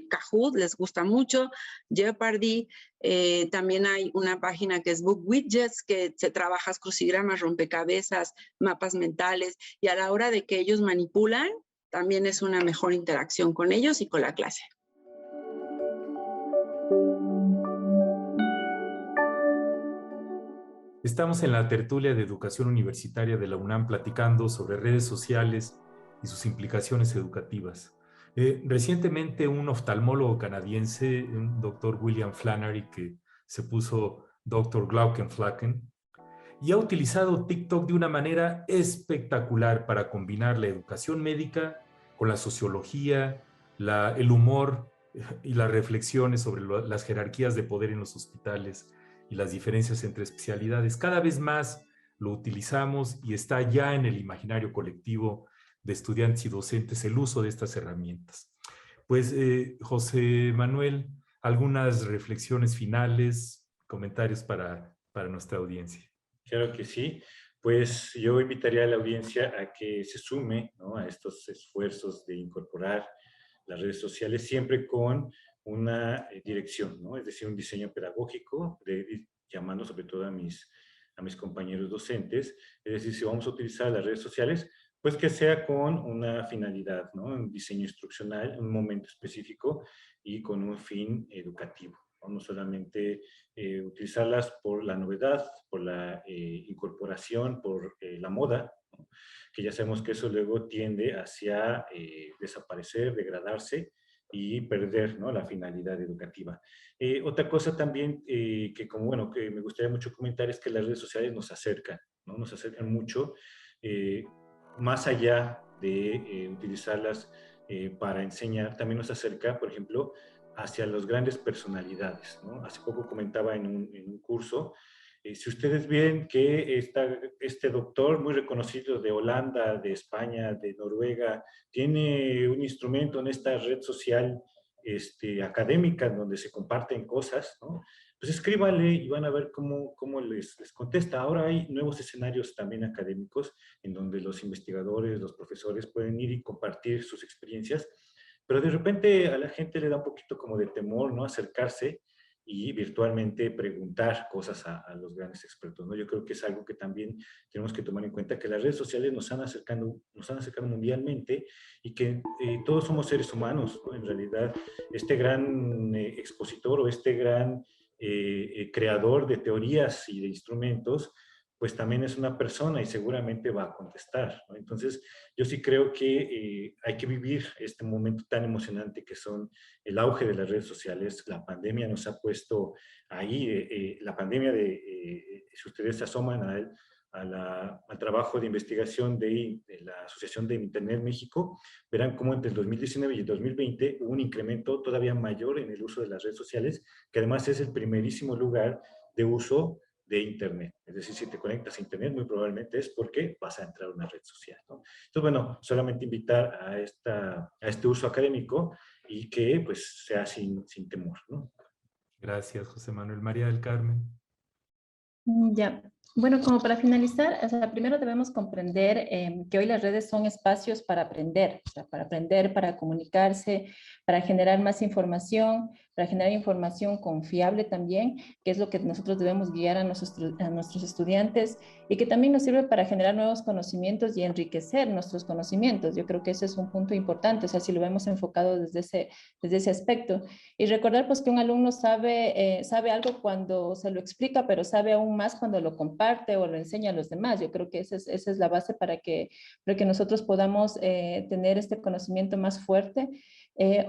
Speaker 7: Kahoot les gusta mucho, Jeopardy, también hay una página que es Book Widgets, que se trabaja crucigramas, rompecabezas, mapas mentales, y a la hora de que ellos manipulan, también es una mejor interacción con ellos y con la clase.
Speaker 1: Estamos en la tertulia de educación universitaria de la UNAM platicando sobre redes sociales y sus implicaciones educativas. Recientemente un oftalmólogo canadiense, un doctor William Flannery, que se puso Dr. Glaukenflaken, y ha utilizado TikTok de una manera espectacular para combinar la educación médica con la sociología, el humor y las reflexiones sobre las jerarquías de poder en los hospitales y las diferencias entre especialidades. Cada vez más lo utilizamos y está ya en el imaginario colectivo de estudiantes y docentes el uso de estas herramientas. Pues, José Manuel, algunas reflexiones finales, comentarios para nuestra audiencia.
Speaker 3: Claro que sí. Pues yo invitaría a la audiencia a que se sume, ¿no?, a estos esfuerzos de incorporar las redes sociales siempre con una dirección, ¿no? Es decir, un diseño pedagógico, llamando sobre todo a mis compañeros docentes. Es decir, si vamos a utilizar las redes sociales, pues que sea con una finalidad, ¿no? Un diseño instruccional, un momento específico y con un fin educativo, ¿no? No solamente utilizarlas por la novedad, por la incorporación, por la moda, ¿no?, que ya sabemos que eso luego tiende hacia desaparecer, degradarse y perder, ¿no?, la finalidad educativa. Otra cosa también que, como, bueno, que me gustaría mucho comentar es que las redes sociales nos acercan, ¿no? Nos acercan mucho, más allá de utilizarlas para enseñar, también nos acerca, por ejemplo, hacia las grandes personalidades, ¿no? Hace poco comentaba en un curso, si ustedes ven que este doctor muy reconocido de Holanda, de España, de Noruega, tiene un instrumento en esta red social académica donde se comparten cosas, ¿no?, pues escríbanle y van a ver cómo les contesta. Ahora hay nuevos escenarios también académicos en donde los investigadores, los profesores pueden ir y compartir sus experiencias, pero de repente a la gente le da un poquito como de temor, ¿no?, acercarse y virtualmente preguntar cosas a los grandes expertos, ¿no? Yo creo que es algo que también tenemos que tomar en cuenta, que las redes sociales nos han acercado mundialmente y que todos somos seres humanos, ¿no? En realidad, este gran expositor o este gran creador de teorías y de instrumentos, pues también es una persona y seguramente va a contestar, ¿no? Entonces, yo sí creo que hay que vivir este momento tan emocionante que son el auge de las redes sociales. La pandemia nos ha puesto ahí, la pandemia si ustedes se asoman al trabajo de investigación de la Asociación de Internet México, verán cómo entre el 2019 y el 2020 hubo un incremento todavía mayor en el uso de las redes sociales, que además es el primerísimo lugar de uso de Internet. Es decir, si te conectas a Internet, muy probablemente es porque vas a entrar a una red social, ¿no? Entonces, bueno, solamente invitar a este uso académico y que pues sea sin temor, ¿no?
Speaker 1: Gracias, José Manuel. María del Carmen.
Speaker 4: Ya, bueno, como para finalizar, o sea, primero debemos comprender que hoy las redes son espacios para aprender, o sea, para comunicarse, para generar más información, para generar información confiable también, que es lo que nosotros debemos guiar a nuestros estudiantes, y que también nos sirve para generar nuevos conocimientos y enriquecer nuestros conocimientos. Yo creo que ese es un punto importante, o sea, si lo vemos enfocado desde ese aspecto. Y recordar pues que un alumno sabe algo cuando se lo explica, pero sabe aún más cuando lo comparte o lo enseña a los demás. Yo creo que esa es la base para que nosotros podamos tener este conocimiento más fuerte.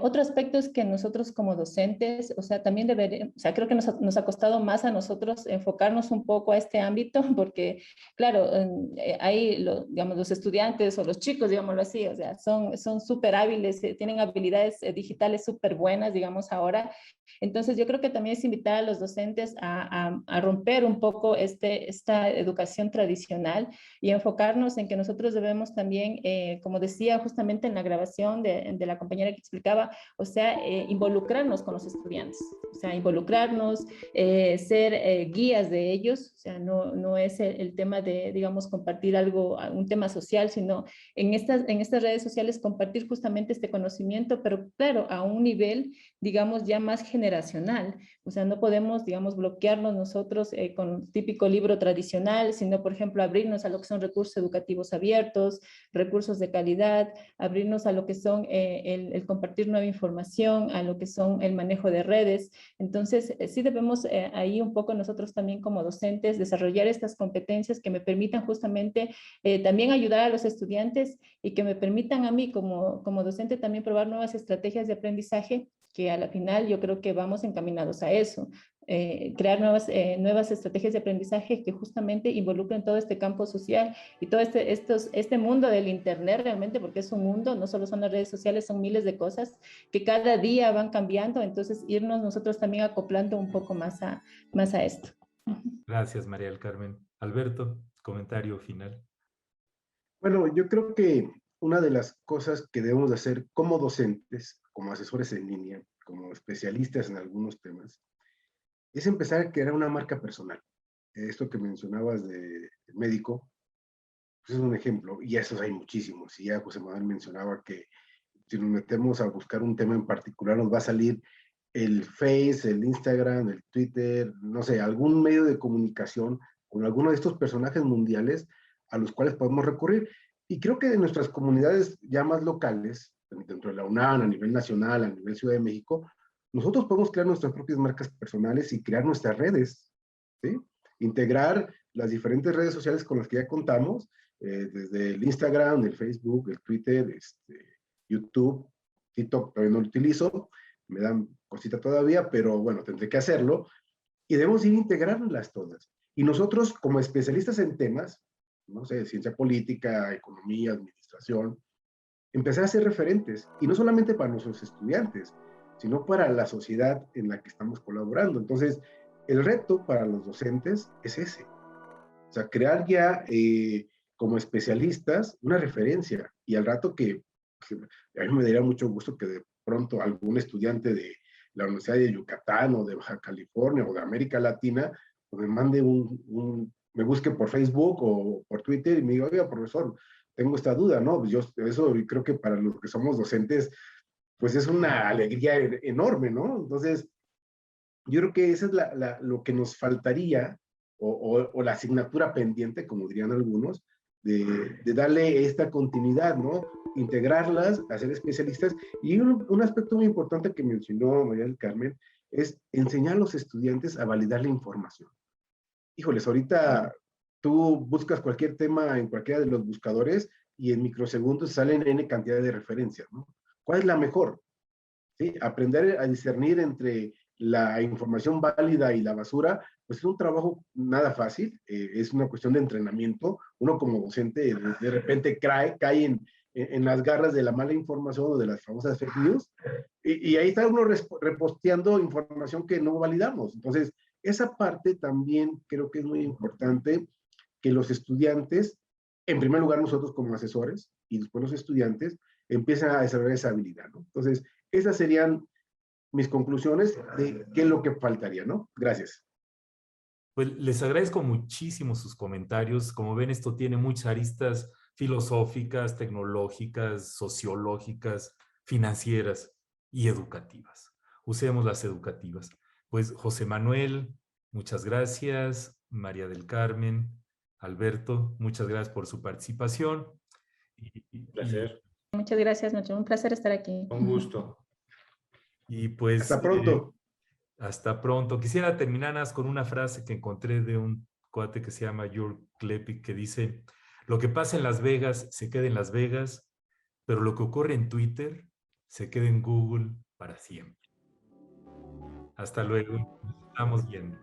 Speaker 4: Otro aspecto es que nosotros como docentes, o sea, también deberíamos, o sea, creo que nos ha costado más a nosotros enfocarnos un poco a este ámbito, porque, claro, digamos, los estudiantes o los chicos, digámoslo así, o sea, son súper hábiles, tienen habilidades digitales súper buenas, digamos, ahora. Entonces, yo creo que también es invitar a los docentes a romper un poco esta educación tradicional y enfocarnos en que nosotros debemos también, como decía justamente en la grabación de la compañera que explicaba, o sea, involucrarnos con los estudiantes, o sea, involucrarnos, ser guías de ellos, o sea, no es el tema de, digamos, compartir un tema social, sino en estas redes sociales compartir justamente este conocimiento, pero claro, a un nivel, digamos, ya más generacional. O sea, no podemos, digamos, bloquearnos nosotros con un típico libro tradicional, sino, por ejemplo, abrirnos a lo que son recursos educativos abiertos, recursos de calidad, abrirnos a lo que son el compartir nueva información, a lo que son el manejo de redes. Entonces, sí debemos ahí un poco nosotros también como docentes desarrollar estas competencias que me permitan justamente también ayudar a los estudiantes y que me permitan a mí como docente también probar nuevas estrategias de aprendizaje, que a la final yo creo que vamos encaminados a eso. Crear nuevas estrategias de aprendizaje que justamente involucren todo este campo social y todo este mundo del Internet realmente, porque es un mundo, no solo son las redes sociales, son miles de cosas que cada día van cambiando, entonces irnos nosotros también acoplando un poco más a esto.
Speaker 1: Gracias, María del Carmen. Alberto. comentario final.
Speaker 2: Bueno, yo creo que una de las cosas que debemos de hacer como docentes, como asesores en línea, como especialistas en algunos temas, es empezar a crear una marca personal. Esto que mencionabas de médico, pues es un ejemplo, y esos hay muchísimos. Y ya José Manuel mencionaba que si nos metemos a buscar un tema en particular, nos va a salir el Face, el Instagram, el Twitter, no sé, algún medio de comunicación con alguno de estos personajes mundiales a los cuales podemos recurrir. Y creo que en nuestras comunidades ya más locales, dentro de la UNAM, a nivel nacional, a nivel Ciudad de México, nosotros podemos crear nuestras propias marcas personales y crear nuestras redes, ¿sí? Integrar las diferentes redes sociales con las que ya contamos, desde el Instagram, el Facebook, el Twitter, YouTube, TikTok todavía no lo utilizo, me dan cosita todavía, pero bueno, tendré que hacerlo, y debemos ir integrándolas todas. Y nosotros, como especialistas en temas, no sé, ciencia política, economía, administración, empezar a ser referentes, y no solamente para nuestros estudiantes, sino para la sociedad en la que estamos colaborando. Entonces, el reto para los docentes es ese, o sea, crear ya como especialistas una referencia, y al rato que a mí me daría mucho gusto que de pronto algún estudiante de la Universidad de Yucatán o de Baja California o de América Latina pues me mande me busque por Facebook o por Twitter y me diga, oiga, profesor, tengo esta duda, ¿no? Pues yo eso creo que para los que somos docentes, pues es una alegría enorme, ¿no? Entonces, yo creo que eso es lo que nos faltaría, o la asignatura pendiente, como dirían algunos, de darle esta continuidad, ¿no? Integrarlas, hacer especialistas. Y un aspecto muy importante que mencionó María del Carmen es enseñar a los estudiantes a validar la información. Híjoles, ahorita tú buscas cualquier tema en cualquiera de los buscadores y en microsegundos salen N cantidad de referencias, ¿no? ¿Cuál es la mejor? ¿Sí? Aprender a discernir entre la información válida y la basura, pues es un trabajo nada fácil, es una cuestión de entrenamiento. Uno como docente de repente cae en las garras de la mala información o de las famosas fake news, y ahí está uno reposteando información que no validamos. Entonces, esa parte también creo que es muy importante que los estudiantes, en primer lugar nosotros como asesores, y después los estudiantes, empiecen a desarrollar esa habilidad, ¿no? Entonces, esas serían mis conclusiones de qué es lo que faltaría, ¿no? Gracias.
Speaker 1: Pues les agradezco muchísimo sus comentarios. Como ven, esto tiene muchas aristas filosóficas, tecnológicas, sociológicas, financieras y educativas. Usemos las educativas. Pues José Manuel, muchas gracias. María del Carmen, Alberto, muchas gracias por su participación.
Speaker 3: Un placer.
Speaker 4: Muchas gracias, Nacho. Un placer estar aquí.
Speaker 3: Un gusto.
Speaker 1: Y pues...
Speaker 2: Hasta pronto.
Speaker 1: Hasta pronto. Quisiera terminar con una frase que encontré de un cuate que se llama Jörg Klepik, que dice, lo que pasa en Las Vegas se queda en Las Vegas, pero lo que ocurre en Twitter se queda en Google para siempre. Hasta luego. Nos estamos viendo.